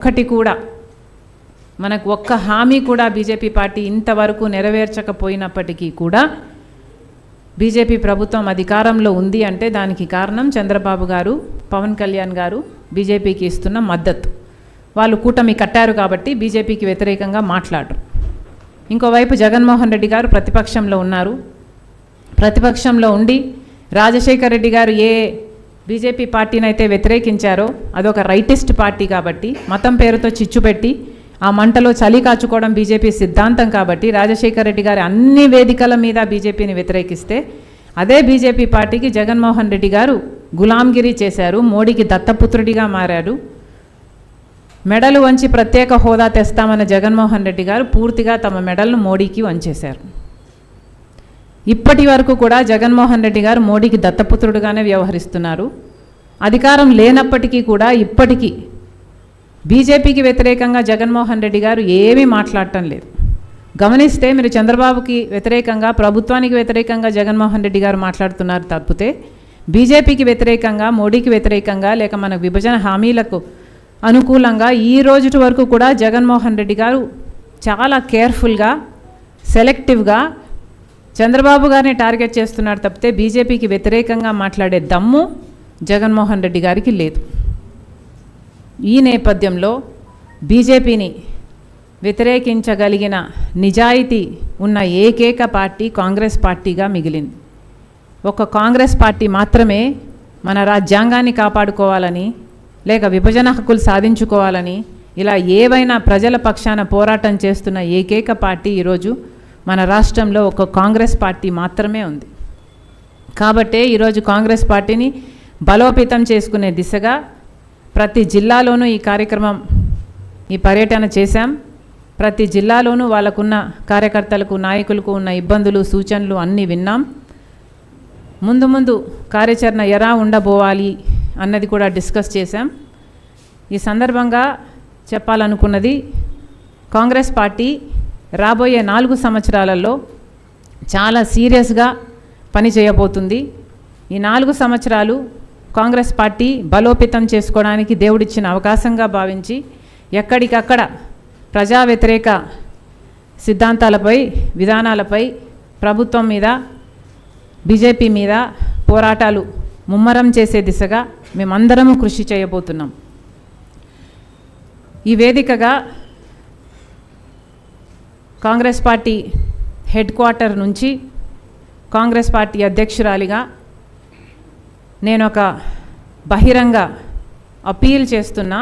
ఒక్కటి కూడా మనకు ఒక్క హామీ కూడా బీజేపీ పార్టీ ఇంతవరకు నెరవేర్చకపోయినప్పటికీ కూడా బీజేపీ ప్రభుత్వం అధికారంలో ఉంది అంటే దానికి కారణం చంద్రబాబు గారు, పవన్ కళ్యాణ్ గారు బీజేపీకి ఇస్తున్న మద్దతు. వాళ్ళు కూటమి కట్టారు కాబట్టి బీజేపీకి వ్యతిరేకంగా మాట్లాడరు. ఇంకోవైపు జగన్మోహన్ రెడ్డి గారు ప్రతిపక్షంలో ఉన్నారు. ప్రతిపక్షంలో ఉండి రాజశేఖర్ రెడ్డి గారు ఏ బీజేపీ పార్టీని అయితే వ్యతిరేకించారో అదొక రైటిస్ట్ పార్టీ కాబట్టి, మతం పేరుతో చిచ్చు పెట్టి ఆ మంటలో చలి కాచుకోవడం బీజేపీ సిద్ధాంతం కాబట్టి రాజశేఖర్ రెడ్డి గారు అన్ని వేదికల మీద బీజేపీని వ్యతిరేకిస్తే అదే బీజేపీ పార్టీకి జగన్మోహన్ రెడ్డి గారు గులాంగిరి చేశారు, మోడీకి దత్తపుత్రుడిగా మారారు. మెడలు వంచి ప్రత్యేక హోదా తెస్తామన్న జగన్మోహన్ రెడ్డి గారు పూర్తిగా తమ మెడలను మోడీకి వంచేశారు. ఇప్పటి వరకు కూడా జగన్మోహన్ రెడ్డి గారు మోడీకి దత్తపుత్రుడుగానే వ్యవహరిస్తున్నారు. అధికారం లేనప్పటికీ కూడా ఇప్పటికీ బీజేపీకి వ్యతిరేకంగా జగన్మోహన్ రెడ్డి గారు ఏమీ మాట్లాడటం లేదు. గమనిస్తే మీరు చంద్రబాబుకి వ్యతిరేకంగా, ప్రభుత్వానికి వ్యతిరేకంగా జగన్మోహన్ రెడ్డి గారు మాట్లాడుతున్నారు తప్పితే బీజేపీకి వ్యతిరేకంగా, మోడీకి వ్యతిరేకంగా లేక మన విభజన హామీలకు అనుకూలంగా ఈ రోజు వరకు కూడా జగన్మోహన్ రెడ్డి గారు చాలా కేర్ఫుల్గా, సెలెక్టివ్గా చంద్రబాబు గారిని టార్గెట్ చేస్తున్నారు తప్పితే బీజేపీకి వ్యతిరేకంగా మాట్లాడే దమ్ము జగన్మోహన్ రెడ్డి గారికి లేదు. ఈ నేపథ్యంలో బీజేపీని వ్యతిరేకించగలిగిన నిజాయితీ ఉన్న ఏకైక పార్టీ కాంగ్రెస్ పార్టీగా మిగిలింది. ఒక కాంగ్రెస్ పార్టీ మాత్రమే మన రాజ్యాంగాన్ని కాపాడుకోవాలని లేక విభజన హక్కులు సాధించుకోవాలని ఇలా ఏవైనా ప్రజల పక్షాన పోరాటం చేస్తున్న ఏకైక పార్టీ ఈరోజు మన రాష్ట్రంలో ఒక కాంగ్రెస్ పార్టీ మాత్రమే ఉంది. కాబట్టే ఈరోజు కాంగ్రెస్ పార్టీని బలోపేతం చేసుకునే దిశగా ప్రతి జిల్లాలోనూ ఈ కార్యక్రమం, ఈ పర్యటన చేశాం. ప్రతి జిల్లాలోనూ వాళ్ళకున్న కార్యకర్తలకు, నాయకులకు ఉన్న ఇబ్బందులు, సూచనలు అన్నీ విన్నాం. ముందు కార్యాచరణ ఎలా ఉండబోవాలి అన్నది కూడా డిస్కస్ చేశాం. ఈ సందర్భంగా చెప్పాలనుకున్నది, కాంగ్రెస్ పార్టీ రాబోయే 4 సంవత్సరాలలో చాలా సీరియస్గా పని చేయబోతుంది. ఈ 4 సంవత్సరాలు కాంగ్రెస్ పార్టీ బలోపేతం చేసుకోవడానికి దేవుడిచ్చిన అవకాశంగా భావించి ఎక్కడికక్కడ ప్రజా వ్యతిరేక సిద్ధాంతాలపై, విధానాలపై ప్రభుత్వం మీద, బీజేపీ మీద పోరాటాలు ముమ్మరం చేసే దిశగా మేమందరము కృషి చేయబోతున్నాం. ఈ వేదికగా కాంగ్రెస్ పార్టీ హెడ్ క్వార్టర్ నుంచి కాంగ్రెస్ పార్టీ అధ్యక్షురాలిగా నేను ఒక బహిరంగ అపీల్ చేస్తున్నా.